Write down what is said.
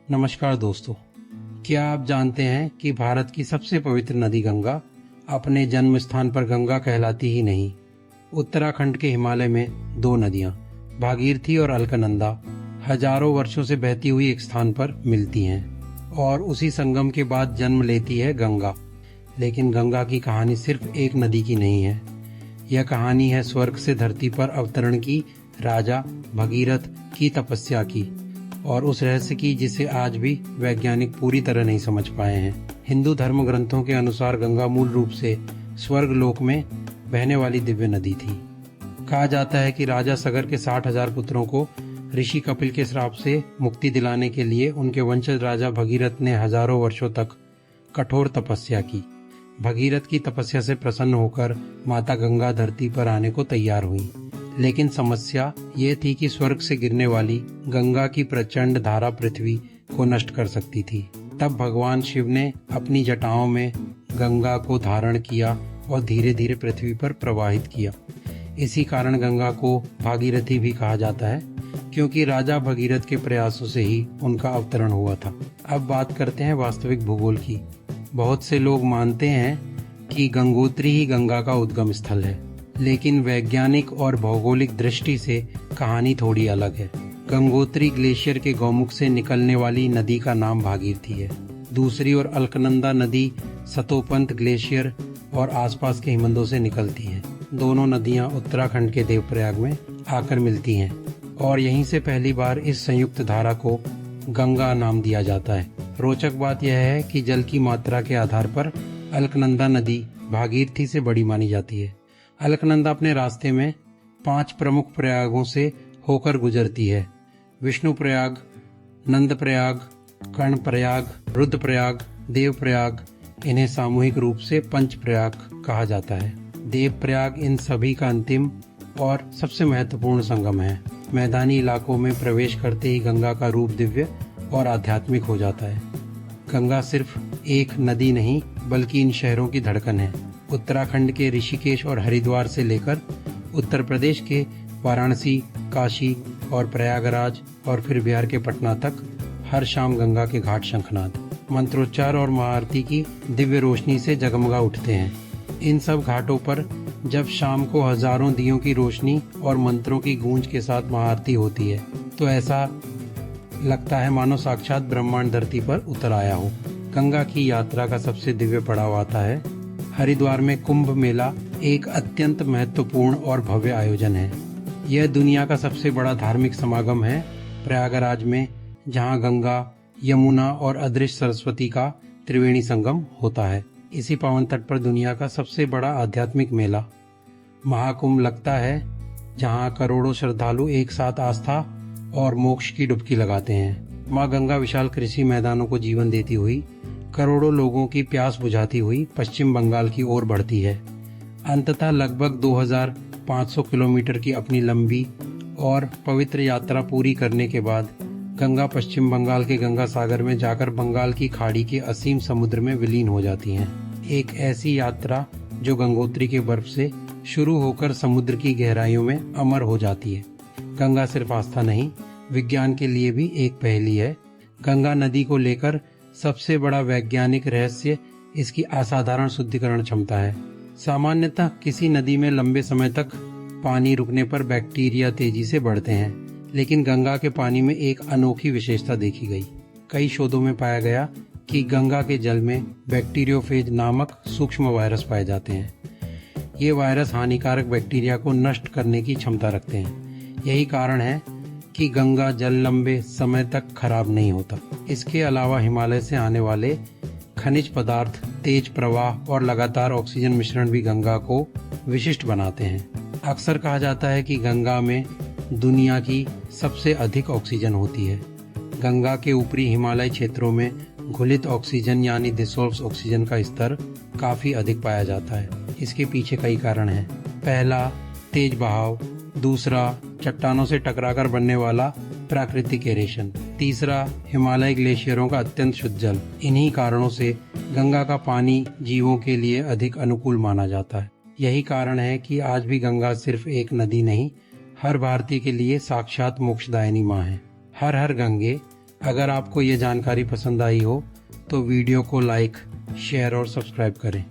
नमस्कार दोस्तों। क्या आप जानते हैं कि भारत की सबसे पवित्र नदी गंगा अपने जन्म स्थान पर गंगा कहलाती ही नहीं। उत्तराखंड के हिमालय में दो नदियां भागीरथी और अलकनंदा हजारों वर्षों से बहती हुई एक स्थान पर मिलती हैं और उसी संगम के बाद जन्म लेती है गंगा। लेकिन गंगा की कहानी सिर्फ एक नदी की नहीं है। यह कहानी है स्वर्ग से धरती पर अवतरण की, राजा भगीरथ की तपस्या की और उस रहस्य की जिसे आज भी वैज्ञानिक पूरी तरह नहीं समझ पाए हैं। हिंदू धर्म ग्रंथों के अनुसार गंगा मूल रूप से स्वर्ग लोक में बहने वाली दिव्य नदी थी। कहा जाता है कि राजा सगर के 60,000 पुत्रों को ऋषि कपिल के श्राप से मुक्ति दिलाने के लिए उनके वंशज राजा भगीरथ ने हजारों वर्षों तक कठोर तपस्या की। भगीरथ की तपस्या से प्रसन्न होकर माता गंगा धरती पर आने को तैयार हुई, लेकिन समस्या ये थी कि स्वर्ग से गिरने वाली गंगा की प्रचंड धारा पृथ्वी को नष्ट कर सकती थी। तब भगवान शिव ने अपनी जटाओं में गंगा को धारण किया और धीरे धीरे पृथ्वी पर प्रवाहित किया। इसी कारण गंगा को भागीरथी भी कहा जाता है, क्योंकि राजा भगीरथ के प्रयासों से ही उनका अवतरण हुआ था। अब बात करते हैं वास्तविक भूगोल की। बहुत से लोग मानते हैं कि गंगोत्री ही गंगा का उद्गम स्थल है, लेकिन वैज्ञानिक और भौगोलिक दृष्टि से कहानी थोड़ी अलग है। गंगोत्री ग्लेशियर के गौमुख से निकलने वाली नदी का नाम भागीरथी है। दूसरी ओर अलकनंदा नदी सतोपंत ग्लेशियर और आसपास के हिमनदों से निकलती है। दोनों नदियां उत्तराखंड के देवप्रयाग में आकर मिलती हैं और यहीं से पहली बार इस संयुक्त धारा को गंगा नाम दिया जाता है। रोचक बात यह है कि जल की मात्रा के आधार पर अलकनंदा नदी भागीरथी से बड़ी मानी जाती है। अलकनंदा अपने रास्ते में 5 प्रमुख प्रयागों से होकर गुजरती है: विष्णु प्रयाग, नंद प्रयाग, कर्ण प्रयाग, रुद्र प्रयाग, देव प्रयाग। इन्हें सामूहिक रूप से पंच प्रयाग कहा जाता है। देव प्रयाग इन सभी का अंतिम और सबसे महत्वपूर्ण संगम है। मैदानी इलाकों में प्रवेश करते ही गंगा का रूप दिव्य और आध्यात्मिक हो जाता है। गंगा सिर्फ एक नदी नहीं, बल्कि इन शहरों की धड़कन है। उत्तराखंड के ऋषिकेश और हरिद्वार से लेकर उत्तर प्रदेश के वाराणसी, काशी और प्रयागराज और फिर बिहार के पटना तक हर शाम गंगा के घाट शंखनाद, मंत्रोच्चार और महाआरती की दिव्य रोशनी से जगमगा उठते हैं। इन सब घाटों पर जब शाम को हजारों दियों की रोशनी और मंत्रों की गूंज के साथ महाआरती होती है तो ऐसा लगता है मानो साक्षात ब्रह्मांड धरती पर उतर आया हो। गंगा की यात्रा का सबसे दिव्य पड़ाव आता है हरिद्वार में कुंभ मेला। एक अत्यंत महत्वपूर्ण और भव्य आयोजन है। यह दुनिया का सबसे बड़ा धार्मिक समागम है। प्रयागराज में जहां गंगा, यमुना और अदृश्य सरस्वती का त्रिवेणी संगम होता है। इसी पावन तट पर दुनिया का सबसे बड़ा आध्यात्मिक मेला महाकुंभ लगता है, जहां करोड़ों श्रद्धालु एक साथ आस्था और मोक्ष की डुबकी लगाते हैं। माँ गंगा विशाल कृषि मैदानों को जीवन देती हुई करोड़ों लोगों की प्यास बुझाती हुई पश्चिम बंगाल की ओर बढ़ती है। अंततः लगभग 2500 किलोमीटर की अपनी लंबी और पवित्र यात्रा पूरी करने के बाद गंगा पश्चिम बंगाल के गंगा सागर में जाकर बंगाल की खाड़ी के असीम समुद्र में विलीन हो जाती हैं। एक ऐसी यात्रा जो गंगोत्री के बर्फ से शुरू होकर समुद्र की गहराइयों में अमर हो जाती है। गंगा सिर्फ आस्था नहीं, विज्ञान के लिए भी एक पहेली है। गंगा नदी को लेकर सबसे बड़ा वैज्ञानिक रहस्य इसकी असाधारण शुद्धिकरण क्षमता है। सामान्यतः किसी नदी में लंबे समय तक पानी रुकने पर बैक्टीरिया तेजी से बढ़ते हैं, लेकिन गंगा के पानी में एक अनोखी विशेषता देखी गई। कई शोधों में पाया गया कि गंगा के जल में बैक्टीरियोफेज नामक सूक्ष्म वायरस पाए जाते हैं। ये वायरस हानिकारक बैक्टीरिया को नष्ट करने की क्षमता रखते हैं। यही कारण है कि गंगा जल लंबे समय तक खराब नहीं होता। इसके अलावा हिमालय से आने वाले खनिज पदार्थ, तेज प्रवाह और लगातार ऑक्सीजन मिश्रण भी गंगा को विशिष्ट बनाते हैं। अक्सर कहा जाता है कि गंगा में दुनिया की सबसे अधिक ऑक्सीजन होती है। गंगा के ऊपरी हिमालय क्षेत्रों में घुलित ऑक्सीजन यानी डिसॉल्व्ड ऑक्सीजन का स्तर काफी अधिक पाया जाता है। इसके पीछे कई कारण हैं। पहला, तेज बहाव। दूसरा, चट्टानों से टकराकर बनने वाला प्राकृतिक एरेशन। तीसरा, हिमालय ग्लेशियरों का अत्यंत शुद्ध जल। इन्हीं कारणों से गंगा का पानी जीवों के लिए अधिक अनुकूल माना जाता है। यही कारण है कि आज भी गंगा सिर्फ एक नदी नहीं, हर भारतीय के लिए साक्षात मोक्षदायिनी माँ है। हर हर गंगे अगर आपको ये जानकारी पसंद आई हो तो वीडियो को लाइक, शेयर और सब्सक्राइब करें।